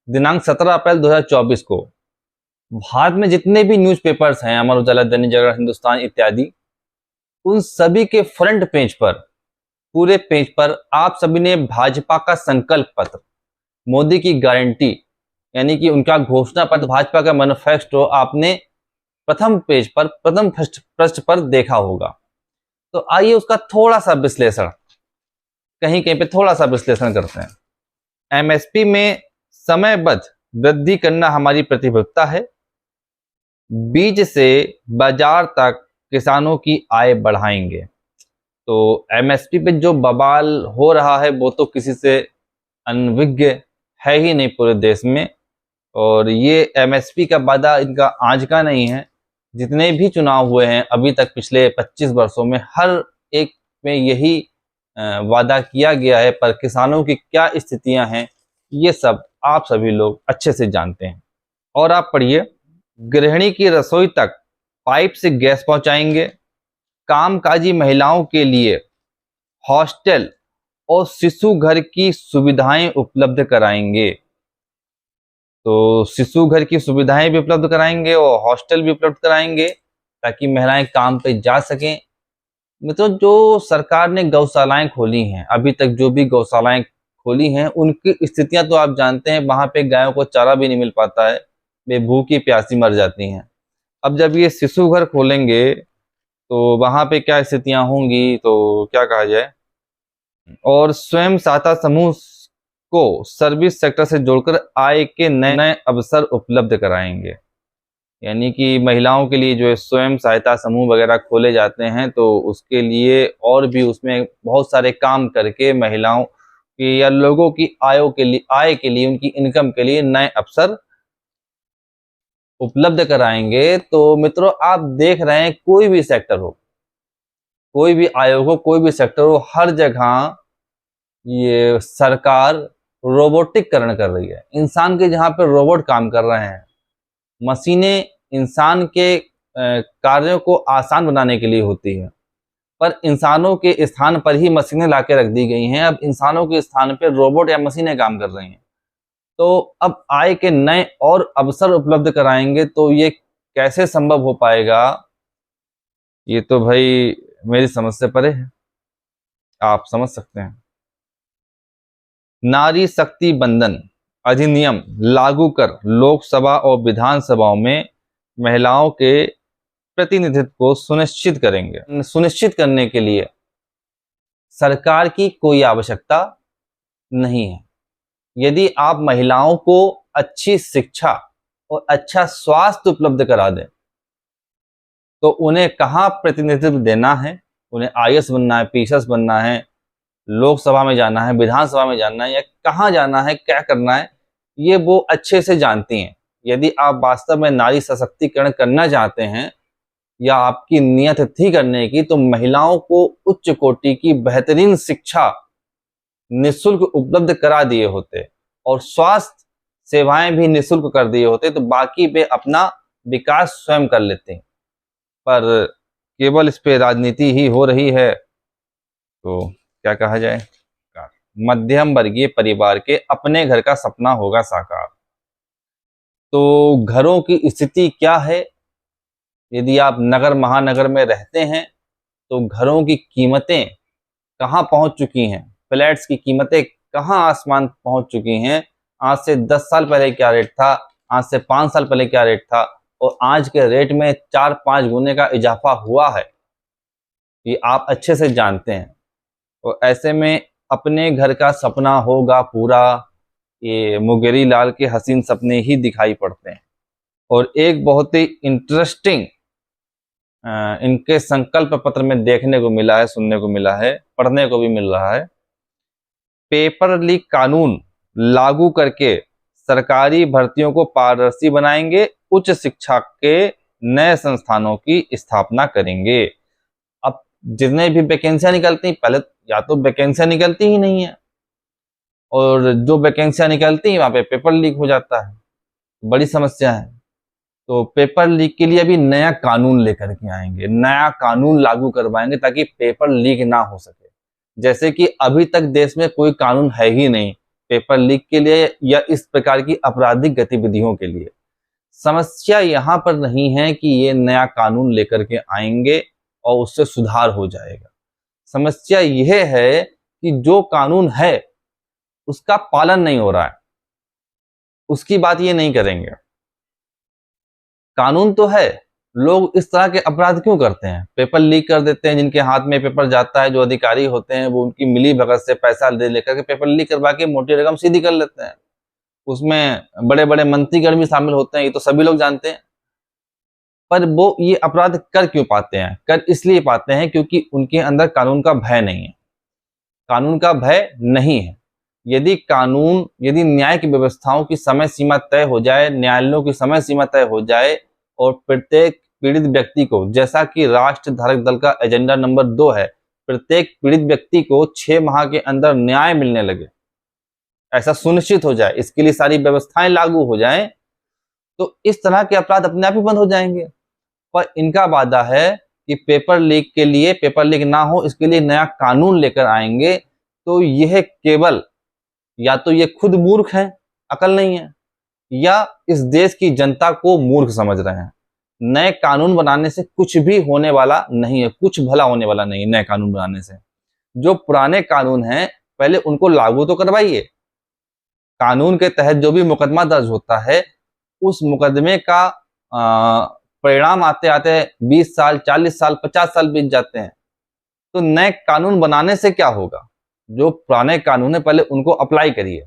दिनांक 17 अप्रैल 2024 को भारत में जितने भी न्यूज़पेपर्स हैं, अमर उजाला, दैनिक जागरण, हिंदुस्तान इत्यादि, उन सभी के फ्रंट पेज पर, पूरे पेज पर आप सभी ने भाजपा का संकल्प पत्र, मोदी की गारंटी, यानी कि उनका घोषणा पत्र, भाजपा का मैनिफेस्टो आपने प्रथम पेज पर, प्रथम पृष्ठ पर देखा होगा। तो आइए उसका थोड़ा सा विश्लेषण, कहीं कहीं पे थोड़ा सा विश्लेषण करते हैं। एमएसपी में समयबद्ध वृद्धि करना हमारी प्रतिबद्धता है। बीज से बाजार तक किसानों की आय बढ़ाएंगे। तो एमएसपी पे जो बवाल हो रहा है वो तो किसी से अनभिज्ञ है ही नहीं पूरे देश में। और ये एमएसपी का वादा इनका आज का नहीं है। जितने भी चुनाव हुए हैं अभी तक पिछले 25 वर्षों में, हर एक में यही वादा किया गया है। पर किसानों की क्या स्थितियां हैं ये सब आप सभी लोग अच्छे से जानते हैं। और आप पढ़िए, गृहिणी की रसोई तक पाइप से गैस पहुंचाएंगे। कामकाजी महिलाओं के लिए हॉस्टल और शिशु घर की सुविधाएं उपलब्ध कराएंगे। तो शिशु घर की सुविधाएं भी उपलब्ध कराएंगे और हॉस्टल भी उपलब्ध कराएंगे ताकि महिलाएं काम पे जा सकें। मतलब जो सरकार ने गौशालाएं खोली हैं, अभी तक जो भी गौशालाएं खोली हैं उनकी स्थितियां तो आप जानते हैं। वहां पे गायों को चारा भी नहीं मिल पाता है, वे भूखी प्यासी मर जाती हैं। अब जब ये शिशु घर खोलेंगे तो वहां पे क्या स्थितियां होंगी, तो क्या कहा जाए। और स्वयं सहायता समूह को सर्विस सेक्टर से जोड़कर आय के नए नए अवसर उपलब्ध कराएंगे। यानी कि महिलाओं के लिए जो है स्वयं सहायता समूह वगैरह खोले जाते हैं, तो उसके लिए और भी उसमें बहुत सारे काम करके महिलाओं की या लोगों की आय के लिए उनकी इनकम के लिए नए अवसर उपलब्ध कराएंगे। तो मित्रों, आप देख रहे हैं कोई भी सेक्टर हो, कोई भी आयोग हो, कोई भी सेक्टर हो, हर जगह ये सरकार रोबोटिकरण कर रही है। इंसान के जहां पर रोबोट काम कर रहे हैं, मशीनें इंसान के कार्यों को आसान बनाने के लिए होती है, पर इंसानों के स्थान पर ही मशीनें लाके रख दी गई हैं। अब इंसानों के स्थान पर रोबोट या मशीनें काम कर रही हैं। तो अब आय के नए और अवसर उपलब्ध कराएंगे, तो ये कैसे संभव हो पाएगा, ये तो भाई मेरी समझ से परे है, आप समझ सकते हैं। नारी शक्ति बंधन अधिनियम लागू कर लोकसभा और विधानसभाओं में महिलाओं के प्रतिनिधित्व को सुनिश्चित करेंगे। सुनिश्चित करने के लिए सरकार की कोई आवश्यकता नहीं है। यदि आप महिलाओं को अच्छी शिक्षा और अच्छा स्वास्थ्य उपलब्ध करा दें, तो उन्हें कहाँ प्रतिनिधित्व देना है, उन्हें आईएएस बनना है, पीएस बनना है, लोकसभा में जाना है, विधानसभा में जाना है, या कहाँ जाना है, क्या करना है, ये वो अच्छे से जानती हैं। यदि आप वास्तव में नारी सशक्तिकरण करना चाहते हैं या आपकी नियत थी करने की, तो महिलाओं को उच्च कोटि की बेहतरीन शिक्षा निःशुल्क उपलब्ध करा दिए होते और स्वास्थ्य सेवाएं भी निःशुल्क कर दिए होते, तो बाकी वे अपना विकास स्वयं कर लेते हैं। पर केवल इस पे राजनीति ही हो रही है, तो क्या कहा जाए। मध्यम वर्गीय परिवार के अपने घर का सपना होगा साकार। तो घरों की स्थिति क्या है, यदि आप नगर महानगर में रहते हैं तो घरों की कीमतें कहाँ पहुंच चुकी हैं, फ्लैट्स की कीमतें कहाँ आसमान पहुंच चुकी हैं। आज से 10 साल पहले क्या रेट था, आज से 5 साल पहले क्या रेट था, और आज के रेट में 4-5 गुने का इजाफा हुआ है, ये आप अच्छे से जानते हैं। और ऐसे में अपने घर का सपना होगा पूरा, ये मुंगेरी लाल के हसीन सपने ही दिखाई पड़ते हैं। और एक बहुत ही इंटरेस्टिंग इनके संकल्प पत्र में देखने को मिला है, सुनने को मिला है, पढ़ने को भी मिल रहा है। पेपर लीक कानून लागू करके सरकारी भर्तियों को पारदर्शी बनाएंगे, उच्च शिक्षा के नए संस्थानों की स्थापना करेंगे। अब जितने भी वैकेंसियां निकलती, पहले या तो वैकेंसियां निकलती ही नहीं है, और जो वैकेंसियां निकलती हैं वहां पे पेपर लीक हो जाता है, बड़ी समस्या है। तो पेपर लीक के लिए अभी नया कानून लेकर के आएंगे, नया कानून लागू करवाएंगे ताकि पेपर लीक ना हो सके। जैसे कि अभी तक देश में कोई कानून है ही नहीं पेपर लीक के लिए या इस प्रकार की आपराधिक गतिविधियों के लिए। समस्या यहाँ पर नहीं है कि ये नया कानून लेकर के आएंगे और उससे सुधार हो जाएगा। समस्या यह है कि जो कानून है उसका पालन नहीं हो रहा है, उसकी बात ये नहीं करेंगे। कानून तो है, लोग इस तरह के अपराध क्यों करते हैं? पेपर लीक कर देते हैं, जिनके हाथ में पेपर जाता है, जो अधिकारी होते हैं वो उनकी मिली भगत से पैसा दे लेकर के पेपर लीक करवा के मोटी रकम सीधी कर लेते हैं। उसमें बड़े बड़े मंत्रीगण भी शामिल होते हैं, ये तो सभी लोग जानते हैं। पर वो ये अपराध कर क्यों पाते हैं? कर इसलिए पाते हैं क्योंकि उनके अंदर कानून का भय नहीं है। कानून का भय नहीं है। यदि न्याय की व्यवस्थाओं की समय सीमा तय हो जाए, न्यायालयों की समय सीमा तय हो जाए और प्रत्येक पीड़ित व्यक्ति को, जैसा कि राष्ट्र धारक दल का एजेंडा नंबर 2 है, प्रत्येक पीड़ित व्यक्ति को 6 माह के अंदर न्याय मिलने लगे, ऐसा सुनिश्चित हो जाए, इसके लिए सारी व्यवस्थाएं लागू हो जाएं, तो इस तरह के अपराध अपने आप ही बंद हो जाएंगे। पर इनका वादा है कि पेपर लीक ना हो इसके लिए नया कानून लेकर आएंगे। तो यह केवल या तो ये खुद मूर्ख हैं, अकल नहीं है, या इस देश की जनता को मूर्ख समझ रहे हैं। नए कानून बनाने से कुछ भी होने वाला नहीं है, कुछ भला होने वाला नहीं है नए कानून बनाने से। जो पुराने कानून हैं पहले उनको लागू तो करवाइए। कानून के तहत जो भी मुकदमा दर्ज होता है उस मुकदमे का परिणाम आते आते 20 साल, 40 साल, 50 साल बीत जाते हैं। तो नए कानून बनाने से क्या होगा? जो पुराने कानून है पहले उनको अप्लाई करिए।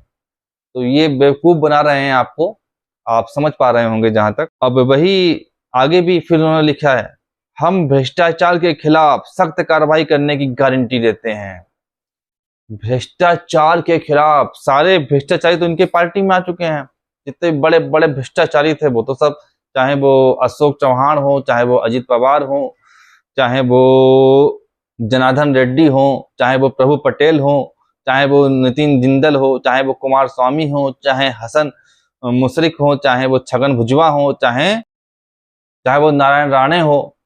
तो ये बेवकूफ बना रहे हैं आपको, आप समझ पा रहे होंगे जहां तक। अब वही आगे भी फिर उन्होंने लिखा है, हम भ्रष्टाचार के खिलाफ सख्त कार्रवाई करने की गारंटी देते हैं। भ्रष्टाचार के खिलाफ, सारे भ्रष्टाचारी तो इनके पार्टी में आ चुके हैं। जितने बड़े बड़े भ्रष्टाचारी थे वो तो सब, चाहे वो अशोक चौहान हो, चाहे वो अजित पवार हो, चाहे वो जनार्दन रेड्डी हो, चाहे वो प्रभु पटेल हो, चाहे वो नितिन जिंदल हो, चाहे वो कुमार स्वामी हो, चाहे हसन मुशरिक हो, चाहे वो छगन भुजबल हो, चाहे वो नारायण राणे हो।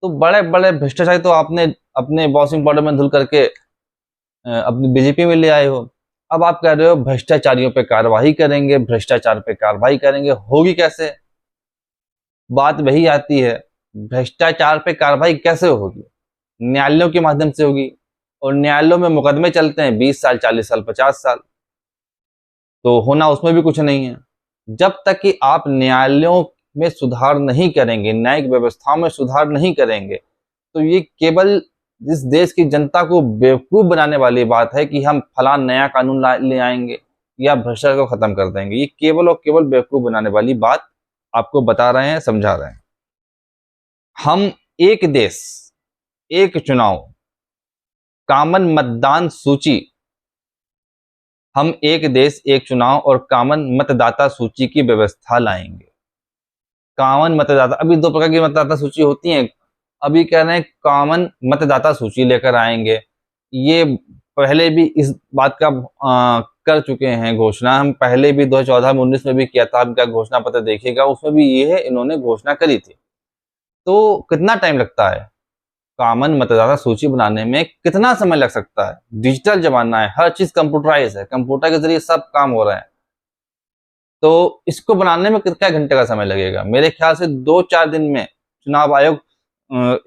तो बड़े बड़े भ्रष्टाचारी तो आपने अपने वॉशिंग पाउडर में धुल करके अपनी बीजेपी में ले आए हो। अब आप कह रहे हो भ्रष्टाचारियों पे कार्रवाई करेंगे, भ्रष्टाचार पे कार्रवाई करेंगे, होगी कैसे? बात वही आती है, भ्रष्टाचार पे कार्रवाई कैसे होगी? न्यायालयों के माध्यम से होगी, और न्यायालयों में मुकदमे चलते हैं 20 साल, 40 साल, 50 साल, तो होना उसमें भी कुछ नहीं है। जब तक कि आप न्यायालयों में सुधार नहीं करेंगे, न्यायिक व्यवस्थाओं में सुधार नहीं करेंगे, तो ये केवल इस देश की जनता को बेवकूफ बनाने वाली बात है कि हम फलां नया कानून ले आएंगे या भ्रष्टाचार को खत्म कर देंगे। ये केवल और केवल बेवकूफ बनाने वाली बात आपको बता रहे हैं, समझा रहे हैं। हम एक देश एक चुनाव, कॉमन मतदान सूची, हम एक देश एक चुनाव और कॉमन मतदाता सूची की व्यवस्था लाएंगे। कॉमन मतदाता, अभी 2 प्रकार की मतदाता सूची होती है, अभी कह रहे हैं कॉमन मतदाता सूची लेकर आएंगे। ये पहले भी इस बात का कर चुके हैं घोषणा, हम पहले भी 2014 में 19 में भी किया था, आपका घोषणा पत्र देखिएगा, उसमें भी ये है, इन्होंने घोषणा करी थी। तो कितना टाइम लगता है कॉमन मतदाता सूची बनाने में? कितना समय लग सकता है? डिजिटल जमाना है, हर चीज कंप्यूटराइज है, कंप्यूटर के जरिए सब काम हो रहा है। तो इसको बनाने में कितना घंटे का समय लगेगा? मेरे ख्याल से 2-4 दिन में चुनाव आयोग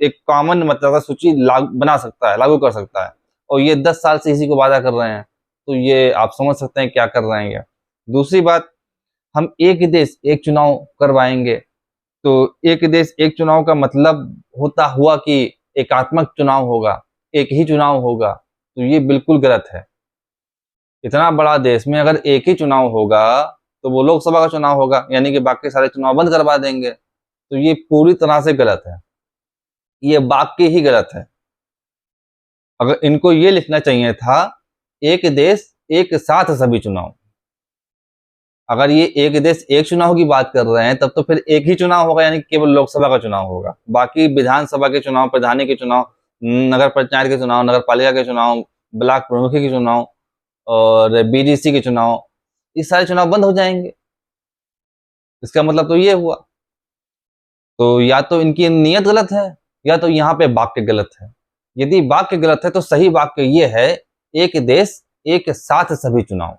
एक कॉमन मतदाता सूची बना सकता है, लागू कर सकता है, और ये 10 साल से इसी को वादा कर रहे हैं। तो ये आप समझ सकते हैं क्या कर रहे हैं ये। दूसरी बात, हम एक देश एक चुनाव करवाएंगे। तो एक देश एक चुनाव का मतलब होता हुआ कि एकात्मक चुनाव होगा, एक ही चुनाव होगा, तो ये बिल्कुल गलत है। इतना बड़ा देश में अगर एक ही चुनाव होगा तो वो लोकसभा का चुनाव होगा, यानी कि बाकी सारे चुनाव बंद करवा देंगे। तो ये पूरी तरह से गलत है, ये वाक्य ही गलत है। अगर इनको ये लिखना चाहिए था एक देश एक साथ सभी चुनाव। अगर ये एक देश एक चुनाव की बात कर रहे हैं तब तो फिर एक ही चुनाव होगा, यानी केवल लोकसभा का चुनाव होगा। बाकी विधानसभा के चुनाव, प्रधानी के चुनाव, नगर पंचायत के चुनाव, नगर पालिका के चुनाव, ब्लॉक प्रमुखी के चुनाव और बीडीसी के चुनाव, ये सारे चुनाव बंद हो जाएंगे। इसका मतलब तो ये हुआ, तो या तो इनकी नीयत गलत है या तो यहाँ पे वाक्य गलत है। यदि वाक्य गलत है तो सही वाक्य ये है, एक देश एक साथ सभी चुनाव।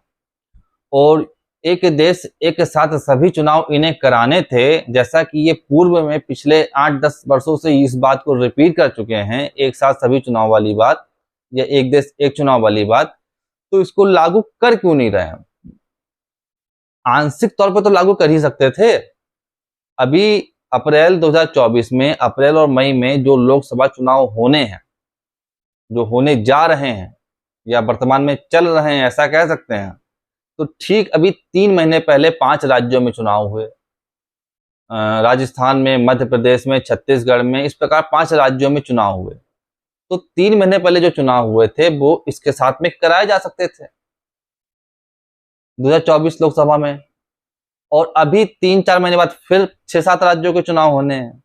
और एक देश एक साथ सभी चुनाव इन्हें कराने थे, जैसा कि ये पूर्व में पिछले 8-10 वर्षों से इस बात को रिपीट कर चुके हैं, एक साथ सभी चुनाव वाली बात या एक देश एक चुनाव वाली बात, तो इसको लागू कर क्यों नहीं रहे हैं? आंशिक तौर पर तो लागू कर ही सकते थे। अभी अप्रैल 2024 में, अप्रैल और मई में जो लोकसभा चुनाव होने हैं, जो होने जा रहे हैं या वर्तमान में चल रहे हैं, ऐसा कह सकते हैं, तो ठीक अभी 3 महीने पहले 5 राज्यों में चुनाव हुए। राजस्थान में, मध्य प्रदेश में, छत्तीसगढ़ में, इस प्रकार 5 राज्यों में चुनाव हुए। तो 3 महीने पहले जो चुनाव हुए थे वो इसके साथ में कराए जा सकते थे 2024 लोकसभा में, और अभी 3-4 महीने बाद फिर 6-7 राज्यों के चुनाव होने हैं,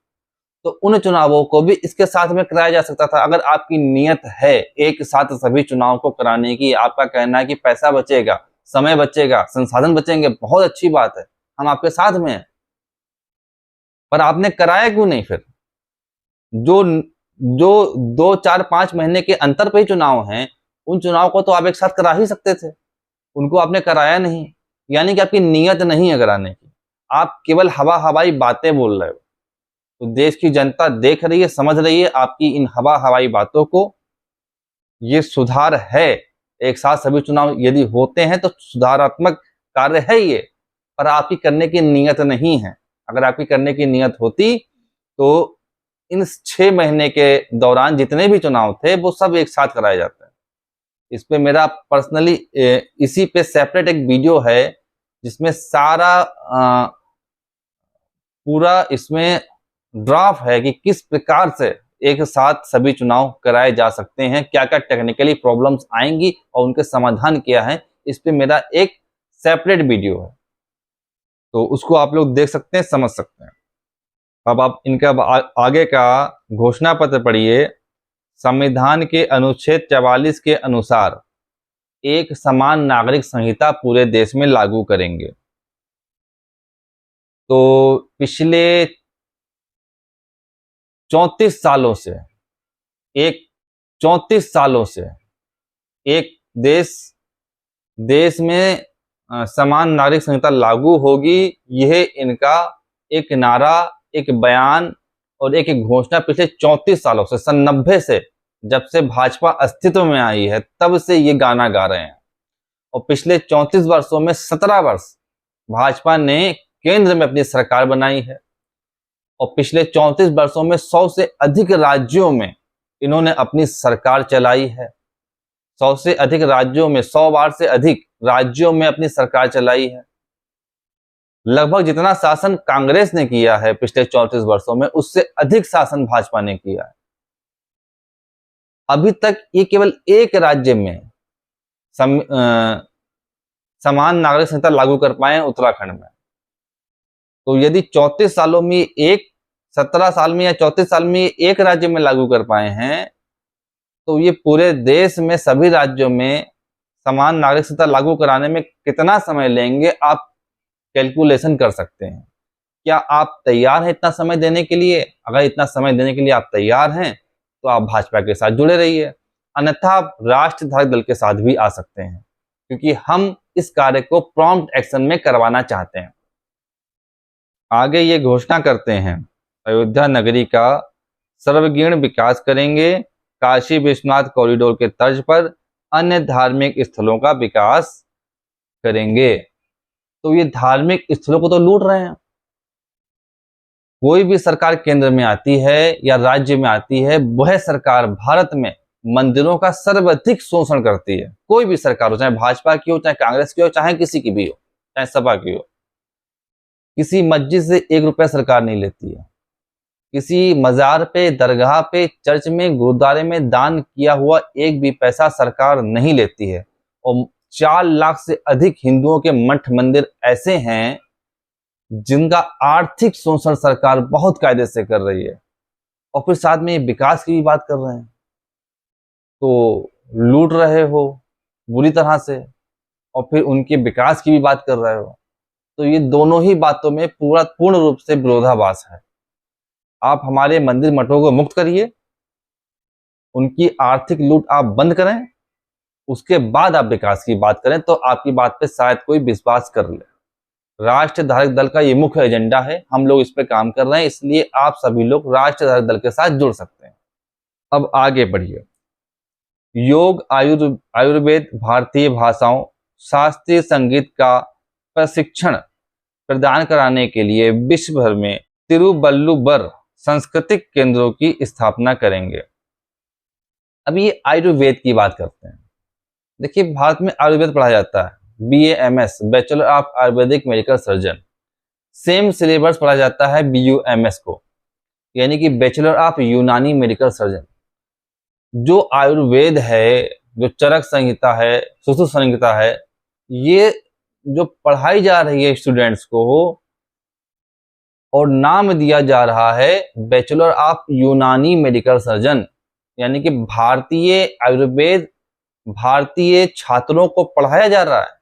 तो उन चुनावों को भी इसके साथ में कराया जा सकता था। अगर आपकी नियत है एक साथ सभी चुनाव को कराने की, आपका कहना है कि पैसा बचेगा, समय बचेगा, संसाधन बचेंगे, बहुत अच्छी बात है, हम आपके साथ में हैं, पर आपने कराया क्यों नहीं फिर? जो जो 2-4-5 महीने के अंतर पे ही चुनाव हैं, उन चुनाव को तो आप एक साथ करा ही सकते थे, उनको आपने कराया नहीं। यानी कि आपकी नियत नहीं है कराने की, आप केवल हवाई बातें बोल रहे हो। तो देश की जनता देख रही है, समझ रही है आपकी इन हवाई बातों को। ये सुधार है, एक साथ सभी चुनाव यदि होते हैं तो सुधारात्मक कार्य है ये, पर आपकी करने की नियत नहीं है। अगर आपकी करने की नियत होती तो इन 6 महीने के दौरान जितने भी चुनाव थे वो सब एक साथ कराए जाते हैं। इस पे मेरा पर्सनली इसी पे सेपरेट एक वीडियो है जिसमें सारा पूरा इसमें ड्राफ्ट है कि किस प्रकार से एक साथ सभी चुनाव कराए जा सकते हैं, क्या क्या टेक्निकली प्रॉब्लम्स आएंगी और उनके समाधान क्या है। इस पे मेरा एक सेपरेट वीडियो है, तो उसको आप लोग देख सकते हैं, समझ सकते हैं। अब आप इनका आगे का घोषणा पत्र पढ़िए। संविधान के अनुच्छेद 44 के अनुसार एक समान नागरिक संहिता पूरे देश में लागू करेंगे। तो पिछले 34 सालों से एक देश में समान नागरिक संहिता लागू होगी, यह इनका एक नारा, एक बयान और एक घोषणा पिछले 34 सालों से, सन 90 से, जब से भाजपा अस्तित्व में आई है तब से ये गाना गा रहे हैं। और पिछले 34 वर्षों में 17 वर्ष भाजपा ने केंद्र में अपनी सरकार बनाई है, और पिछले 34 वर्षों में 100 से अधिक राज्यों में इन्होंने अपनी सरकार चलाई है। 100 से अधिक राज्यों में, 100 बार से अधिक राज्यों में अपनी सरकार चलाई है। लगभग जितना शासन कांग्रेस ने किया है पिछले 34 वर्षों में, उससे अधिक शासन भाजपा ने किया है। अभी तक ये केवल एक राज्य में समान नागरिक संहिता लागू कर पाए हैं, उत्तराखंड में। तो यदि 34 सालों में 17 साल में या 34 साल में एक राज्य में लागू कर पाए हैं, तो ये पूरे देश में सभी राज्यों में समान नागरिक संहिता लागू कराने में कितना समय लेंगे, आप कैलकुलेशन कर सकते हैं। क्या आप तैयार हैं इतना समय देने के लिए? अगर इतना समय देने के लिए आप तैयार हैं तो आप भाजपा के साथ जुड़े रहिए, अन्यथा आप राष्ट्रधारक दल के साथ भी आ सकते हैं, क्योंकि हम इस कार्य को प्रॉम्प्ट एक्शन में करवाना चाहते हैं। आगे ये घोषणा करते हैं, अयोध्या नगरी का सर्वगीण विकास करेंगे, काशी विश्वनाथ कॉरिडोर के तर्ज पर अन्य धार्मिक स्थलों का विकास करेंगे। तो ये धार्मिक स्थलों को तो लूट रहे हैं। कोई भी सरकार केंद्र में आती है या राज्य में आती है, वह सरकार भारत में मंदिरों का सर्वाधिक शोषण करती है। कोई भी सरकार हो, चाहे भाजपा की हो, चाहे कांग्रेस की हो, चाहे किसी की भी हो, चाहे सपा की हो। किसी मस्जिद से 1 रुपया सरकार नहीं लेती है। किसी मजार पे, दरगाह पे, चर्च में, गुरुद्वारे में दान किया हुआ एक भी पैसा सरकार नहीं लेती है। और 4 लाख से अधिक हिंदुओं के मठ मंदिर ऐसे हैं जिनका आर्थिक शोषण सरकार बहुत कायदे से कर रही है, और फिर साथ में विकास की भी बात कर रहे हैं। तो लूट रहे हो बुरी तरह से, और फिर उनके विकास की भी बात कर रहे हो। तो ये दोनों ही बातों में पूर्ण रूप से विरोधाभास है। आप हमारे मंदिर मठों को मुक्त करिए, उनकी आर्थिक लूट आप बंद करें, उसके बाद आप विकास की बात करें तो आपकी बात पे शायद कोई विश्वास कर ले। राष्ट्र धारक दल का ये मुख्य एजेंडा है, हम लोग इस पे काम कर रहे हैं, इसलिए आप सभी लोग राष्ट्र धारक दल के साथ जुड़ सकते हैं। अब आगे बढ़िए। योग, आयुर्वेद, भारतीय भाषाओं, शास्त्रीय संगीत का प्रशिक्षण प्रदान कराने के लिए विश्व भर में तिरुवल्लुवर सांस्कृतिक केंद्रों की स्थापना करेंगे। अब ये आयुर्वेद की बात करते हैं। देखिए, भारत में आयुर्वेद पढ़ाया जाता है, BAMS, bachelor of Ayurvedic medical surgeon. Same syllabus पढ़ा जाता है BUMS को, यानी कि बैचलर ऑफ यूनानी मेडिकल सर्जन। जो आयुर्वेद है, जो चरक संहिता है, सुश्रुत संहिता है, ये जो पढ़ाई जा रही है स्टूडेंट्स को, और नाम दिया जा रहा है बैचलर ऑफ यूनानी मेडिकल सर्जन, यानी कि भारतीय आयुर्वेद भारतीय छात्रों को पढ़ाया जा रहा है।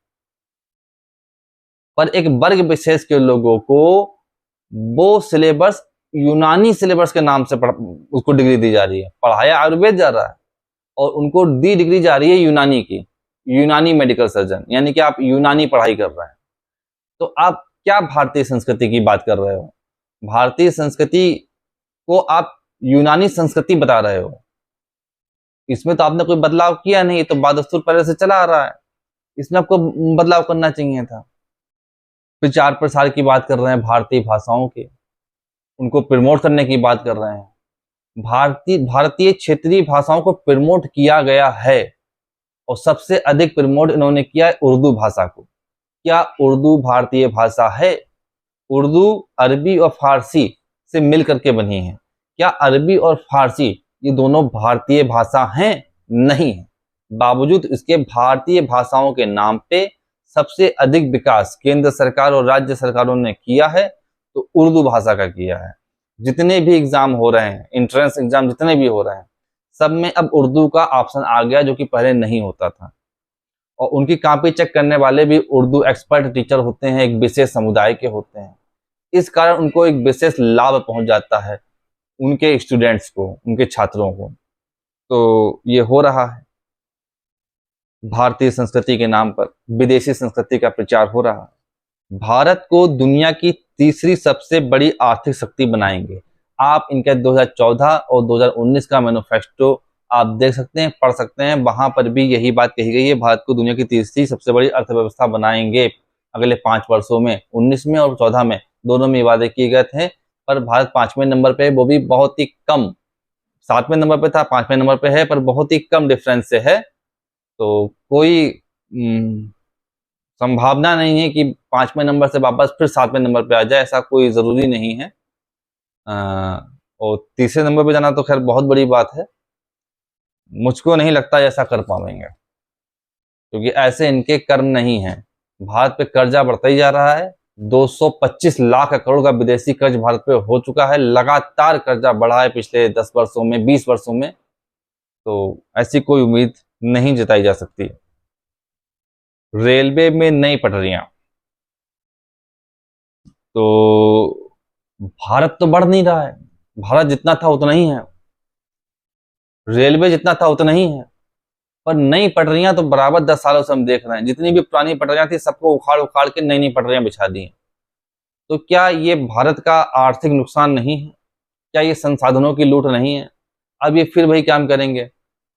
पर एक वर्ग विशेष के लोगों को वो सिलेबस यूनानी सिलेबस के नाम से उसको डिग्री दी जा रही है। पढ़ाया आयुर्वेद जा रहा है और उनको दी डिग्री जा रही है यूनानी की, यूनानी मेडिकल सर्जन, यानी कि आप यूनानी पढ़ाई कर रहे हैं। तो आप क्या भारतीय संस्कृति की बात कर रहे हो? भारतीय संस्कृति को आप यूनानी संस्कृति बता रहे हो। इसमें तो आपने कोई बदलाव किया नहीं, तो बदस्तूर पहले से चला आ रहा है, इसमें आपको बदलाव करना चाहिए था। प्रचार प्रसार की बात कर रहे हैं भारतीय भाषाओं के, उनको प्रमोट करने की बात कर रहे हैं। भारतीय क्षेत्रीय भाषाओं को प्रमोट किया गया है और सबसे अधिक प्रमोट इन्होंने किया है उर्दू भाषा को। क्या उर्दू भारतीय भाषा है? उर्दू अरबी और फारसी से मिल करके बनी है। क्या अरबी और फारसी ये दोनों भारतीय भाषा हैं? नहीं है। बावजूद इसके भारतीय भाषाओं के नाम पे सबसे अधिक विकास केंद्र सरकार और राज्य सरकारों ने किया है तो उर्दू भाषा का किया है। जितने भी एग्जाम हो रहे हैं, एंट्रेंस एग्जाम जितने भी हो रहे हैं, सब में अब उर्दू का ऑप्शन आ गया, जो कि पहले नहीं होता था। और उनकी कॉपी चेक करने वाले भी उर्दू एक्सपर्ट टीचर होते हैं, एक विशेष समुदाय के होते हैं। इस कारण उनको एक विशेष लाभ पहुंच जाता है, उनके स्टूडेंट्स को, उनके छात्रों को। तो ये हो रहा है, भारतीय संस्कृति के नाम पर विदेशी संस्कृति का प्रचार हो रहा है। भारत को दुनिया की तीसरी सबसे बड़ी आर्थिक शक्ति बनाएंगे। आप इनके 2014 और 2019 का मैनिफेस्टो आप देख सकते हैं, पढ़ सकते हैं, वहां पर भी यही बात कही गई है। भारत को दुनिया की तीसरी सबसे बड़ी अर्थव्यवस्था बनाएंगे अगले 5 वर्षों में। 19 में और 14 में दोनों में वादे किए गए थे, पर भारत 5वें नंबर पे है, वो भी बहुत ही कम। 7वें नंबर पे था, 5वें नंबर पे है, पर बहुत ही कम डिफरेंस से है। तो कोई संभावना नहीं है कि 5वें नंबर से वापस फिर 7वें नंबर पे आ जाए, ऐसा कोई जरूरी नहीं है। और तीसरे नंबर पे जाना तो खैर बहुत बड़ी बात है, मुझको नहीं लगता ऐसा कर पाएंगे, क्योंकि ऐसे इनके कर्म नहीं है। भारत पे कर्जा बढ़ता ही जा रहा है। 225 लाख करोड़ का विदेशी कर्ज भारत पे हो चुका है। लगातार कर्जा बढ़ा है पिछले 10 वर्षों में, 20 वर्षों में। तो ऐसी कोई उम्मीद नहीं जताई जा सकती। रेलवे में नई पटरियां, तो भारत तो बढ़ नहीं रहा है। भारत जितना था उतना ही है, रेलवे जितना था उतना ही है, पर नई पटरियां तो बराबर 10 सालों से हम देख रहे हैं। जितनी भी पुरानी पटरियां थी सबको उखाड़ उखाड़ के नई नई पटरियां बिछा दी हैं। तो क्या ये भारत का आर्थिक नुकसान नहीं है? क्या ये संसाधनों की लूट नहीं है? अब ये फिर वही काम करेंगे,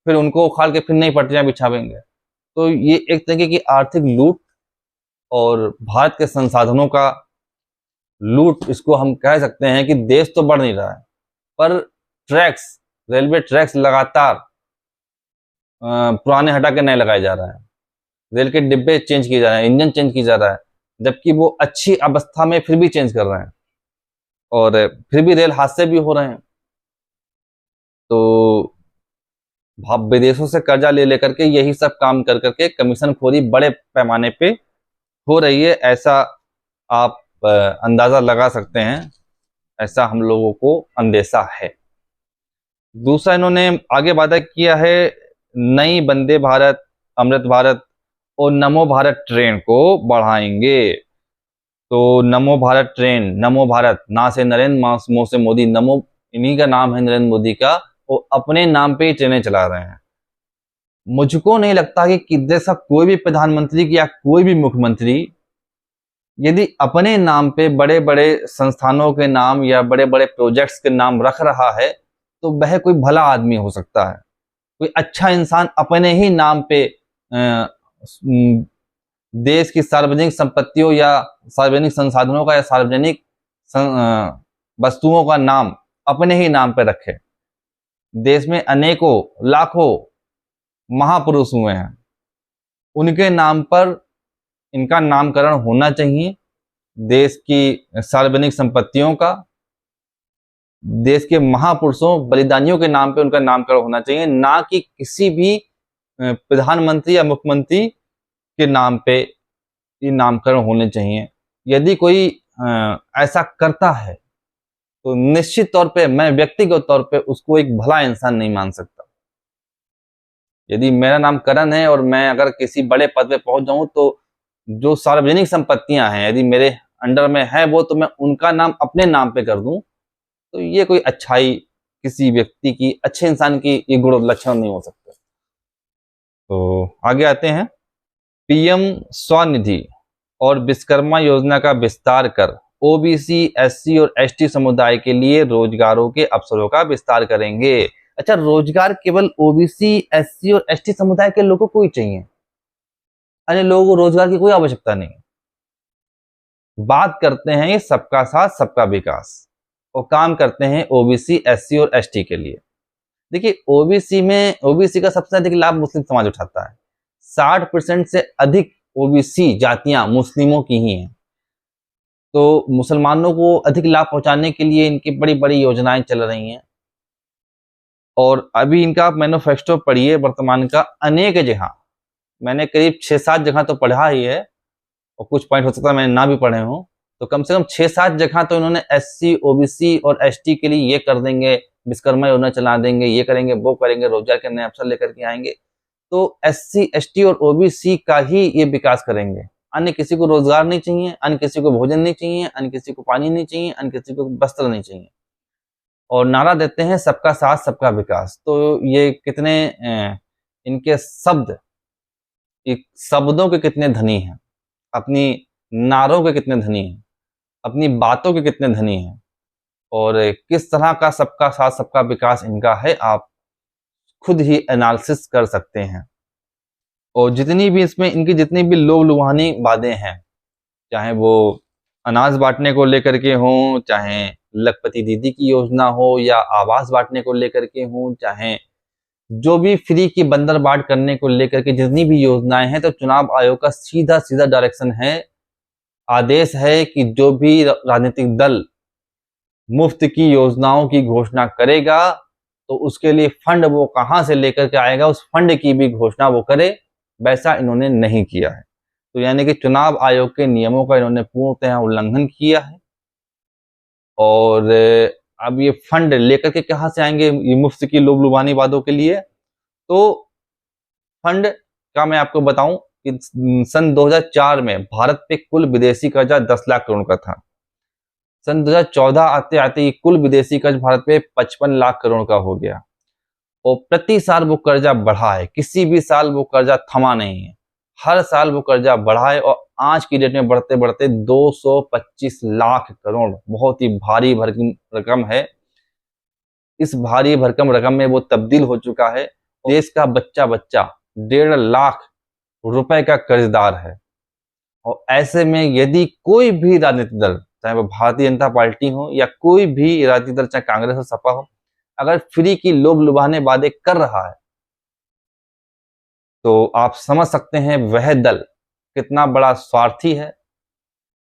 फिर उनको उखाड़ के फिर नई पटरियां बिछावेंगे। तो ये एक तरीके की आर्थिक लूट और भारत के संसाधनों का लूट, इसको हम कह सकते हैं कि देश तो बढ़ नहीं रहा है, पर ट्रैक्स, रेलवे ट्रैक्स लगातार पुराने हटा के नए लगाए जा रहे हैं। रेल के डिब्बे चेंज किए जा रहे हैं, इंजन चेंज किया जा रहा है, जबकि वो अच्छी अवस्था में फिर भी चेंज कर रहे हैं, और फिर भी रेल हादसे भी हो रहे हैं। तो विदेशों से कर्जा ले लेकर के यही सब काम कर करके कमीशन खोरी बड़े पैमाने पे हो रही है, ऐसा आप अंदाजा लगा सकते हैं। ऐसा हम लोगों को अंदेशा है। दूसरा, इन्होंने आगे वादा किया है नई वंदे भारत, अमृत भारत और नमो भारत ट्रेन को बढ़ाएंगे। तो नमो भारत ट्रेन, नमो भारत, ना से नरेंद्र, मो से मोदी, नमो इन्हीं का नाम है, नरेंद्र मोदी का। वो अपने नाम पे ही ट्रेनें चला रहे हैं। मुझको नहीं लगता कि देश का कोई भी प्रधानमंत्री या कोई भी मुख्यमंत्री यदि अपने नाम पे बड़े बड़े संस्थानों के नाम या बड़े बड़े प्रोजेक्ट्स के नाम रख रहा है तो वह कोई भला आदमी हो सकता है, कोई अच्छा इंसान अपने ही नाम पे देश की सार्वजनिक संपत्तियों या सार्वजनिक संसाधनों का या सार्वजनिक वस्तुओं का नाम अपने ही नाम पे रखे। देश में अनेकों लाखों महापुरुष हुए हैं, उनके नाम पर इनका नामकरण होना चाहिए। देश की सार्वजनिक संपत्तियों का, देश के महापुरुषों बलिदानियों के नाम पे उनका नामकरण होना चाहिए, ना कि किसी भी प्रधानमंत्री या मुख्यमंत्री के नाम पे ये नामकरण होने चाहिए। यदि कोई ऐसा करता है तो निश्चित तौर पे मैं व्यक्तिगत तौर पे उसको एक भला इंसान नहीं मान सकता। यदि मेरा नाम करण है और मैं अगर किसी बड़े पद पे पहुंच जाऊं तो जो सार्वजनिक संपत्तियां हैं यदि मेरे अंडर में है वो, तो मैं उनका नाम अपने नाम पे कर दूं तो ये कोई अच्छाई किसी व्यक्ति की, अच्छे इंसान की ये गुण लक्षण नहीं हो सकता। तो आगे आते हैं। पीएम स्वनिधि और विश्वकर्मा योजना का विस्तार कर ओबीसी, एससी और एसटी समुदाय के लिए रोजगारों के अवसरों का विस्तार करेंगे। अच्छा, रोजगार केवल ओबीसी, एससी और एसटी समुदाय के लोगों को ही चाहिए, अन्य लोगों को रोजगार की कोई आवश्यकता नहीं। बात करते हैं ये सबका साथ सबका विकास और काम करते हैं ओबीसी, एससी और एसटी के लिए। देखिए, ओबीसी का सबसे अधिक लाभ मुस्लिम समाज उठाता है। 60% से अधिक ओबीसी जातियां मुस्लिमों की ही हैं। तो मुसलमानों को अधिक लाभ पहुंचाने के लिए इनकी बड़ी बड़ी योजनाएं चल रही हैं और अभी इनका मैनिफेस्टो पढ़िए वर्तमान का, अनेक जगह मैंने करीब 6-7 जगह तो पढ़ा ही है और कुछ पॉइंट हो सकता है मैंने ना भी पढ़े हों, तो कम से कम 6-7 जगह तो इन्होंने एससी, ओबीसी और एसटी के लिए ये कर देंगे, विश्वकर्मा योजना चला देंगे, ये करेंगे, वो करेंगे, रोजगार के नए अवसर लेकर के आएंगे। तो एससी, एसटी और ओबीसी का ही ये विकास करेंगे। अन्य किसी को रोजगार नहीं चाहिए, अन्य किसी को भोजन नहीं चाहिए, अन्य किसी को पानी नहीं चाहिए, अन्य किसी को वस्त्र नहीं चाहिए। और नारा देते हैं सबका साथ सबका विकास। तो ये कितने इनके शब्दों के कितने धनी हैं, अपनी नारों के कितने धनी हैं, अपनी बातों के कितने धनी हैं और किस तरह का सबका साथ सबका विकास इनका है, आप खुद ही एनालिसिस कर सकते हैं। और जितनी भी इसमें इनकी जितनी भी लोग लुभानी बातें हैं, चाहे वो अनाज बांटने को लेकर के हों, चाहे लखपति दीदी की योजना हो या आवास बांटने को लेकर के हों, चाहे जो भी फ्री की बंदर बाट करने को लेकर के जितनी भी योजनाएं हैं, तो चुनाव आयोग का सीधा सीधा डायरेक्शन है, आदेश है कि जो भी राजनीतिक दल मुफ्त की योजनाओं की घोषणा करेगा तो उसके लिए फंड वो कहां से लेकर के आएगा, उस फंड की भी घोषणा वो करे। वैसा इन्होंने नहीं किया है। तो यानी कि चुनाव आयोग के नियमों का इन्होंने पूर्णतः उल्लंघन किया है। और अब ये फंड लेकर के कहां से आएंगे ये मुफ्त की लोभ लुभानी वादों के लिए? तो फंड का मैं आपको बताऊं कि सन 2004 में भारत पे कुल विदेशी कर्जा 10 लाख करोड़ का था। सन 2014 आते आते ये कुल विदेशी कर्ज भारत पे 55 लाख करोड़ का हो गया और प्रति साल वो कर्जा बढ़ा है, किसी भी साल वो कर्जा थमा नहीं है, हर साल वो कर्जा बढ़ा है और आज की डेट में बढ़ते बढ़ते 225 लाख करोड़, बहुत ही भारी भरकम रकम है। इस भारी भरकम रकम में वो तब्दील हो चुका है। देश का बच्चा बच्चा 1.5 लाख रुपए का कर्जदार है। और ऐसे में यदि कोई भी राजनीतिक दल, चाहे वो भारतीय जनता पार्टी हो या कोई भी राजनीतिक दल, चाहे कांग्रेस हो, सपा हो, अगर फ्री की लोभ लुभाने वादे कर रहा है तो आप समझ सकते हैं वह दल कितना बड़ा स्वार्थी है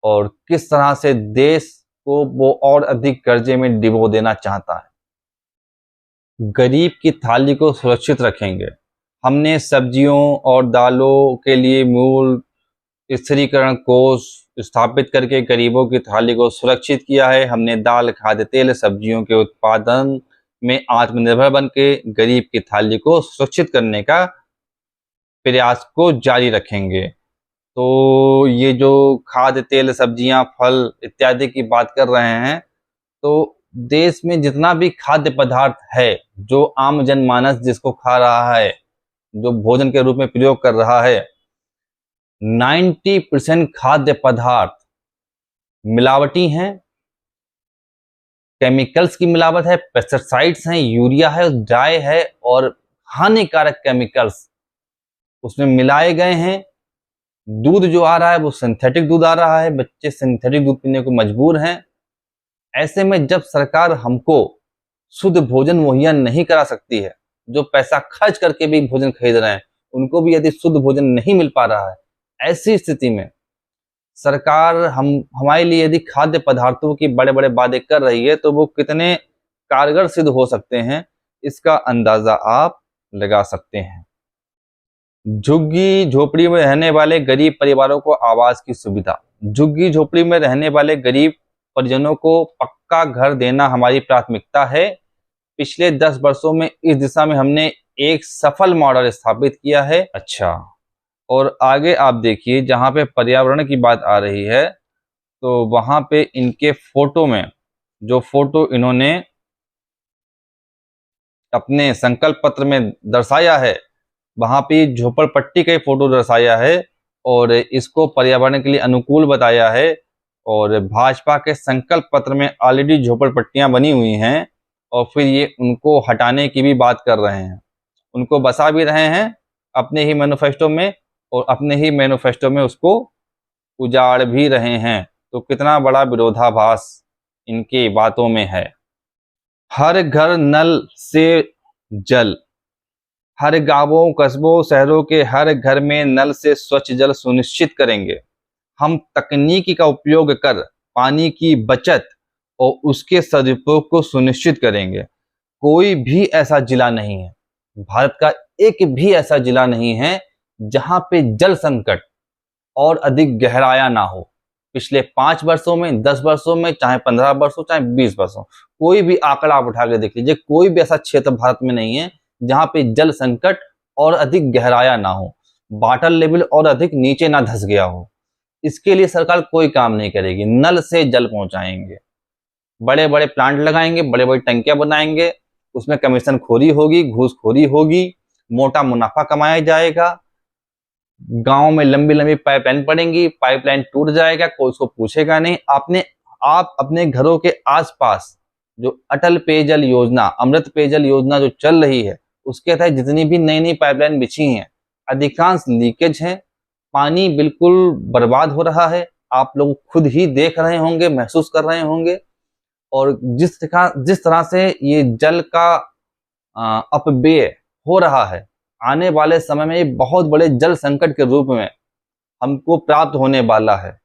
और किस तरह से देश को वो और अधिक कर्जे में डुबो देना चाहता है। गरीब की थाली को सुरक्षित रखेंगे। हमने सब्जियों और दालों के लिए मूल स्थिरीकरण कोष स्थापित करके गरीबों की थाली को सुरक्षित किया है। हमने दाल, खाद्य तेल, सब्जियों के उत्पादन में आत्मनिर्भर बन के गरीब की थाली को सुरक्षित करने का प्रयास को जारी रखेंगे। तो ये जो खाद्य तेल, सब्जियां, फल इत्यादि की बात कर रहे हैं, तो देश में जितना भी खाद्य पदार्थ है जो आम जनमानस जिसको खा रहा है, जो भोजन के रूप में प्रयोग कर रहा है, 90% खाद्य पदार्थ मिलावटी हैं, केमिकल्स की मिलावट है, पेस्टिसाइड्स हैं, यूरिया है, डाई है और हानिकारक केमिकल्स उसमें मिलाए गए हैं। दूध जो आ रहा है वो सिंथेटिक दूध आ रहा है, बच्चे सिंथेटिक दूध पीने को मजबूर हैं। ऐसे में जब सरकार हमको शुद्ध भोजन मुहैया नहीं करा सकती है, जो पैसा खर्च करके भी भोजन खरीद रहे हैं उनको भी यदि शुद्ध भोजन नहीं मिल पा रहा है, ऐसी स्थिति में सरकार हमारे लिए यदि खाद्य पदार्थों की बड़े बड़े वादे कर रही है तो वो कितने कारगर सिद्ध हो सकते हैं, इसका अंदाजा आप लगा सकते हैं। झुग्गी झोपड़ी में रहने वाले गरीब परिवारों को आवास की सुविधा। झुग्गी झोपड़ी में रहने वाले गरीब परिजनों को पक्का घर देना हमारी प्राथमिकता है। पिछले 10 वर्षों में इस दिशा में हमने एक सफल मॉडल स्थापित किया है। अच्छा, और आगे आप देखिए, जहां पे पर्यावरण की बात आ रही है तो वहां पे इनके फोटो में जो फोटो इन्होंने अपने संकल्प पत्र में दर्शाया है, वहां पे झोपड़पट्टी का फोटो दर्शाया है और इसको पर्यावरण के लिए अनुकूल बताया है। और भाजपा के संकल्प पत्र में ऑलरेडी झोपड़पट्टियां बनी हुई हैं और फिर ये उनको हटाने की भी बात कर रहे हैं, उनको बसा भी रहे हैं अपने ही मैनिफेस्टो में और अपने ही मैनिफेस्टो में उसको उजाड़ भी रहे हैं। तो कितना बड़ा विरोधाभास इनकी बातों में है। हर घर नल से जल। हर गांवों, कस्बों, शहरों के हर घर में नल से स्वच्छ जल सुनिश्चित करेंगे। हम तकनीकी का उपयोग कर पानी की बचत और उसके सदुपयोग को सुनिश्चित करेंगे। कोई भी ऐसा जिला नहीं है, भारत का एक भी ऐसा जिला नहीं है जहां पे जल संकट और अधिक गहराया ना हो। पिछले 5 वर्षों में, 10 वर्षों में, चाहे 15 वर्षों, चाहे 20 वर्षों, कोई भी आंकड़ा आप उठा के देख लीजिए, कोई भी ऐसा क्षेत्र भारत में नहीं है जहां पे जल संकट और अधिक गहराया ना हो, वाटर लेवल और अधिक नीचे ना धंस गया हो। इसके लिए सरकार कोई काम नहीं करेगी। नल से जल पहुंचाएंगे, बड़े बड़े प्लांट लगाएंगे, बड़े बड़े टंकियां बनाएंगे, उसमें कमीशन खोरी होगी, घूसखोरी होगी, मोटा मुनाफा कमाया जाएगा। गांव में लंबी लंबी पाइपलाइन पड़ेंगी, पाइपलाइन टूट जाएगा, कोई उसको पूछेगा नहीं। आप अपने घरों के आसपास जो अटल पेयजल योजना, अमृत पेयजल योजना जो चल रही है, उसके तहत जितनी भी नई नई पाइपलाइन बिछी हैं, अधिकांश लीकेज है, पानी बिल्कुल बर्बाद हो रहा है। आप लोग खुद ही देख रहे होंगे, महसूस कर रहे होंगे। और जिस तरह से ये जल का अपव्यय हो रहा है, आने वाले समय में ये बहुत बड़े जल संकट के रूप में हमको प्राप्त होने वाला है।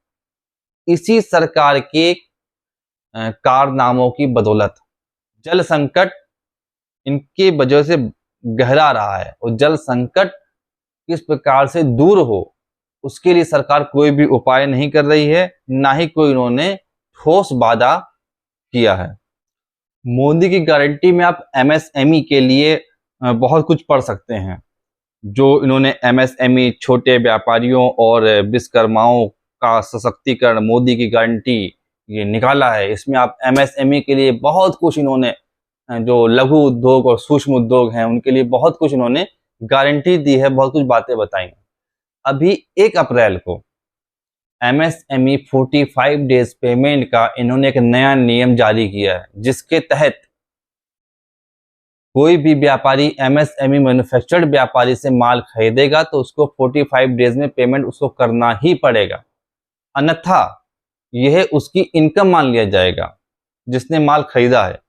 इसी सरकार के कारनामों की बदौलत जल संकट इनके वजह से गहरा रहा है। और जल संकट किस प्रकार से दूर हो, उसके लिए सरकार कोई भी उपाय नहीं कर रही है, ना ही कोई इन्होंने ठोस वादा किया है। मोदी की गारंटी में आप एमएसएमई के लिए बहुत कुछ पढ़ सकते हैं। जो इन्होंने एमएसएमई, छोटे व्यापारियों और विश्वकर्माओं का सशक्तिकरण, मोदी की गारंटी ये निकाला है, इसमें आप एमएसएमई के लिए बहुत कुछ इन्होंने, जो लघु उद्योग और सूक्ष्म उद्योग हैं उनके लिए बहुत कुछ इन्होंने गारंटी दी है, बहुत कुछ बातें बताई हैं। अभी 1 अप्रैल को एमएसएमई 45 डेज पेमेंट का इन्होंने एक नया नियम जारी किया है, जिसके तहत कोई भी व्यापारी एमएसएमई मैन्युफैक्चर्ड व्यापारी से माल खरीदेगा तो उसको 45 डेज में पेमेंट उसको करना ही पड़ेगा, अन्यथा यह उसकी इनकम मान लिया जाएगा। जिसने माल खरीदा है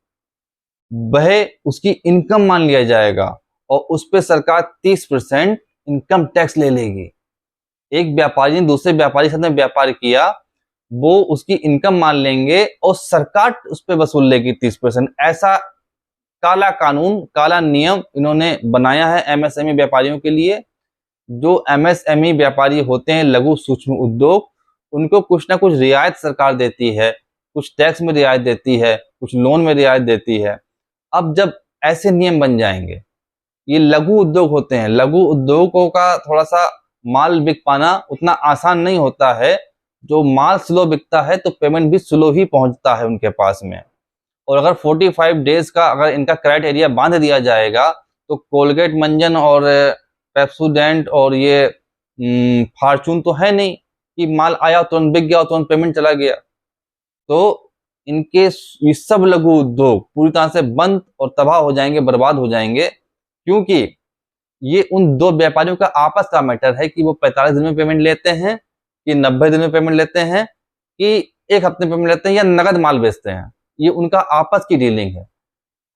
वह उसकी इनकम मान लिया जाएगा और उस पर सरकार 30% इनकम टैक्स ले लेगी। एक व्यापारी ने दूसरे व्यापारी के साथ में व्यापार किया, वो उसकी इनकम मान लेंगे और सरकार उस पर वसूल लेगी 30%। ऐसा काला कानून, काला नियम इन्होंने बनाया है एमएसएमई व्यापारियों के लिए। जो एमएसएमई व्यापारी होते हैं, लघु सूक्ष्म उद्योग, उनको कुछ ना कुछ रियायत सरकार देती है, कुछ टैक्स में रियायत देती है, कुछ लोन में रियायत देती है। अब जब ऐसे नियम बन जाएंगे, ये लघु उद्योग होते हैं, लघु उद्योगों का थोड़ा सा माल बिक पाना उतना आसान नहीं होता है। जो माल स्लो बिकता है तो पेमेंट भी स्लो ही पहुंचता है उनके पास में। और अगर 45 डेज का अगर इनका क्राइटेरिया बांध दिया जाएगा तो कोलगेट, मंजन और पेप्सोडेंट और ये फॉर्चून तो है नहीं कि माल आया तुरंत बिक गया तुरंत पेमेंट चला गया। तो इनके ये सब लघु उद्योग पूरी तरह से बंद और तबाह हो जाएंगे, बर्बाद हो जाएंगे, क्योंकि ये उन दो व्यापारियों का आपस का मैटर है कि वो 45 दिन में पेमेंट लेते हैं, कि 90 दिन में पेमेंट लेते हैं, कि एक हफ्ते में पेमेंट लेते हैं, या नगद माल बेचते हैं। ये उनका आपस की डीलिंग है।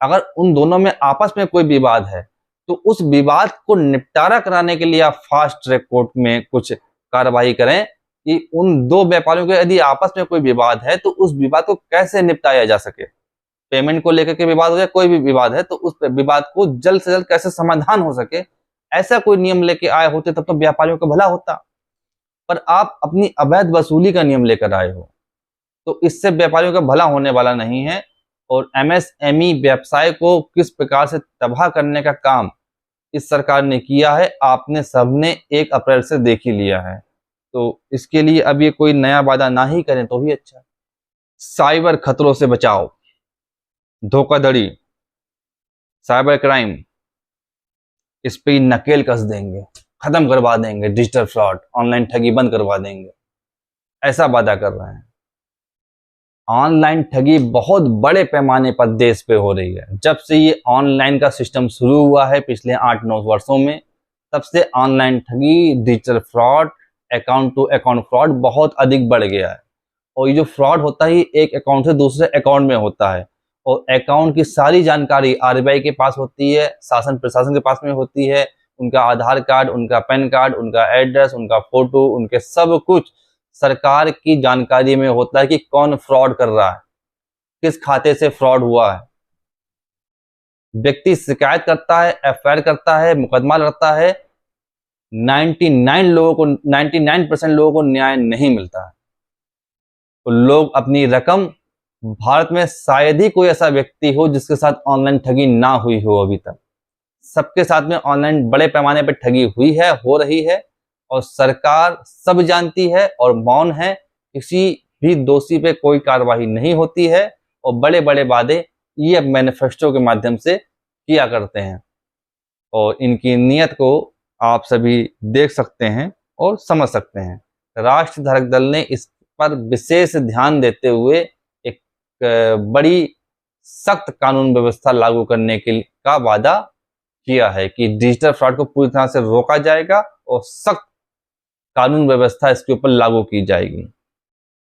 अगर उन दोनों में आपस में कोई विवाद है तो उस विवाद को निपटारा कराने के लिए आप फास्ट ट्रैक कोर्ट में कुछ कार्रवाई करें कि उन दो व्यापारियों के यदि आपस में कोई विवाद है तो उस विवाद को कैसे निपटाया जा सके। पेमेंट को लेकर के विवाद हो या कोई भी विवाद है तो उस विवाद को जल्द से जल्द कैसे समाधान हो सके, ऐसा कोई नियम लेके आए होते तब तो व्यापारियों का भला होता। पर आप अपनी अवैध वसूली का नियम लेकर आए हो, तो इससे व्यापारियों का भला होने वाला नहीं है। और एमएसएमई व्यवसाय को किस प्रकार से तबाह करने का काम इस सरकार ने किया है, आपने सबने 1 अप्रैल से देख ही लिया है। तो इसके लिए अब ये कोई नया वादा ना ही करें तो ही अच्छा। साइबर खतरों से बचाव, धोखाधड़ी, साइबर क्राइम, इस पे नकेल कस देंगे, खत्म करवा देंगे, डिजिटल फ्रॉड, ऑनलाइन ठगी बंद करवा देंगे, ऐसा वादा कर रहे हैं। ऑनलाइन ठगी बहुत बड़े पैमाने पर देश पे हो रही है। जब से ये ऑनलाइन का सिस्टम शुरू हुआ है पिछले 8-9 वर्षों में, तब से ऑनलाइन ठगी, digital fraud, account to account fraud बहुत अधिक बढ़ गया है। और ये जो फ्रॉड होता है एक अकाउंट से दूसरे अकाउंट में होता है, और अकाउंट की सारी जानकारी आरबीआई के पास होती है, शासन प्रशासन के पास में होती है। उनका आधार कार्ड, उनका पैन कार्ड, उनका एड्रेस, उनका फोटो, उनके सब कुछ सरकार की जानकारी में होता है कि कौन फ्रॉड कर रहा है, किस खाते से फ्रॉड हुआ है। व्यक्ति शिकायत करता है, एफआईआर करता है, मुकदमा लड़ता है, 99% लोगों को न्याय नहीं मिलता है। तो लोग अपनी रकम, भारत में शायद ही कोई ऐसा व्यक्ति हो जिसके साथ ऑनलाइन ठगी ना हुई हो अभी तक। सबके साथ में ऑनलाइन बड़े पैमाने पर ठगी हुई है, हो रही है, और सरकार सब जानती है और मौन है। किसी भी दोषी पे कोई कार्रवाई नहीं होती है, और बड़े बड़े वादे ये मैनिफेस्टो के माध्यम से किया करते हैं। और इनकी नीयत को आप सभी देख सकते हैं और समझ सकते हैं। राष्ट्र धारक दल ने इस पर विशेष ध्यान देते हुए एक बड़ी सख्त कानून व्यवस्था लागू करने का वादा किया है कि डिजिटल फ्रॉड को पूरी तरह से रोका जाएगा और सख्त कानून व्यवस्था इसके ऊपर लागू की जाएगी।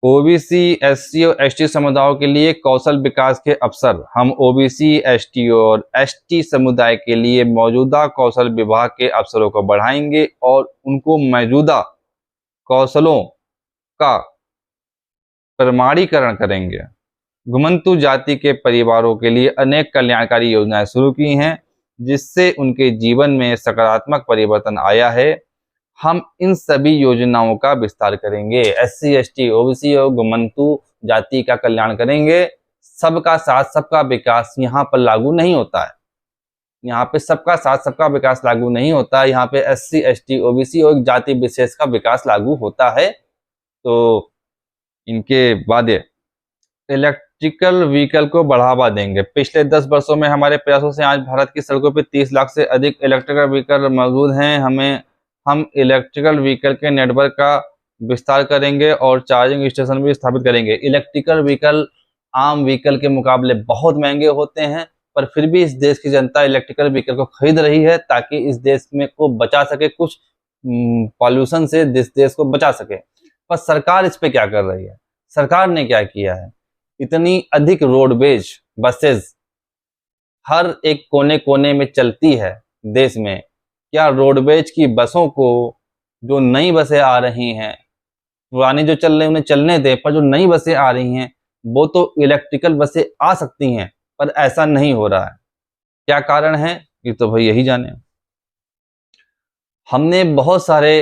ओबीसी, एससी और एसटी समुदायों के लिए कौशल विकास के अवसर। हम ओबीसी, एसटी और एसटी समुदाय के लिए मौजूदा कौशल विभाग के अवसरों को बढ़ाएंगे और उनको मौजूदा कौशलों का प्रमाणीकरण करेंगे। घुमंतु जाति के परिवारों के लिए अनेक कल्याणकारी योजनाएं शुरू की हैं, जिससे उनके जीवन में सकारात्मक परिवर्तन आया है। हम इन सभी योजनाओं का विस्तार करेंगे। एससी, एसटी, ओबीसी और घुमंतु जाति का कल्याण करेंगे। सबका साथ सबका विकास यहाँ पर लागू नहीं होता है। यहाँ पे सबका साथ सबका विकास लागू नहीं होता है। यहाँ पे एससी, एसटी, ओबीसी और जाति विशेष का विकास लागू होता है। तो इनके वादे, इलेक्ट्रिकल व्हीकल को बढ़ावा देंगे। पिछले 10 वर्षों में हमारे प्रयासों से आज भारत की सड़कों पर 30 लाख से अधिक इलेक्ट्रिकल व्हीकल मौजूद हैं। हम इलेक्ट्रिकल व्हीकल के नेटवर्क का विस्तार करेंगे और चार्जिंग स्टेशन भी स्थापित करेंगे। इलेक्ट्रिकल व्हीकल आम व्हीकल के मुकाबले बहुत महंगे होते हैं, पर फिर भी इस देश की जनता इलेक्ट्रिकल व्हीकल को खरीद रही है ताकि इस देश में को बचा सके, कुछ पॉल्यूशन से इस देश को बचा सके। पर सरकार इस पे क्या कर रही है? सरकार ने क्या किया है? इतनी अधिक रोडवेज बसेस हर एक कोने कोने में चलती है देश में। क्या रोडवेज की बसों को, जो नई बसें आ रही हैं, पुरानी जो चल रही उन्हें चलने दें, पर जो नई बसें आ रही हैं वो तो इलेक्ट्रिकल बसें आ सकती हैं, पर ऐसा नहीं हो रहा है। क्या कारण है? ये तो भाई यही जाने। हमने बहुत सारे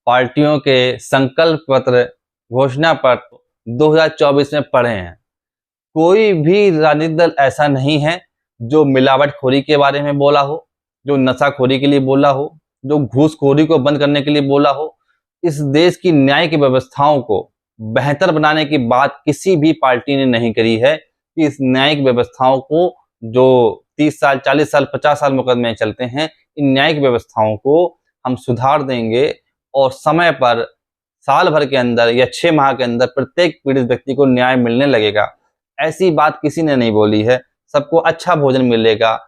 पार्टियों के संकल्प पत्र, घोषणा पत्र 2024 में पढ़े हैं। कोई भी राजनीतिक दल ऐसा नहीं है जो मिलावटखोरी के बारे में बोला हो, जो नशाखोरी के लिए बोला हो, जो घूसखोरी को बंद करने के लिए बोला हो। इस देश की न्यायिक व्यवस्थाओं को बेहतर बनाने की बात किसी भी पार्टी ने नहीं करी है कि इस न्यायिक व्यवस्थाओं को, जो 30 साल, 40 साल, 50 साल मुकदमे चलते हैं, इन न्यायिक व्यवस्थाओं को हम सुधार देंगे और समय पर साल भर के अंदर या 6 माह के अंदर प्रत्येक पीड़ित व्यक्ति को न्याय मिलने लगेगा। ऐसी बात किसी ने नहीं बोली है। सबको अच्छा भोजन मिलेगा,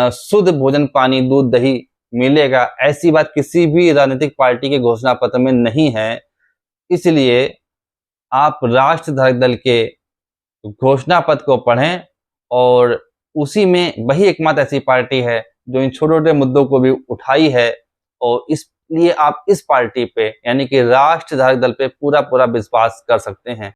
शुद्ध भोजन, पानी, दूध, दही मिलेगा, ऐसी बात किसी भी राजनीतिक पार्टी के घोषणा पत्र में नहीं है। इसलिए आप राष्ट्रधारक दल के घोषणा पत्र को पढ़ें और उसी में वही एकमात्र ऐसी पार्टी है जो इन छोटे-छोटे मुद्दों को भी उठाई है और इसलिए आप इस पार्टी पे यानी कि राष्ट्रधारक दल पे पूरा-पूरा विश्वास कर सकते हैं।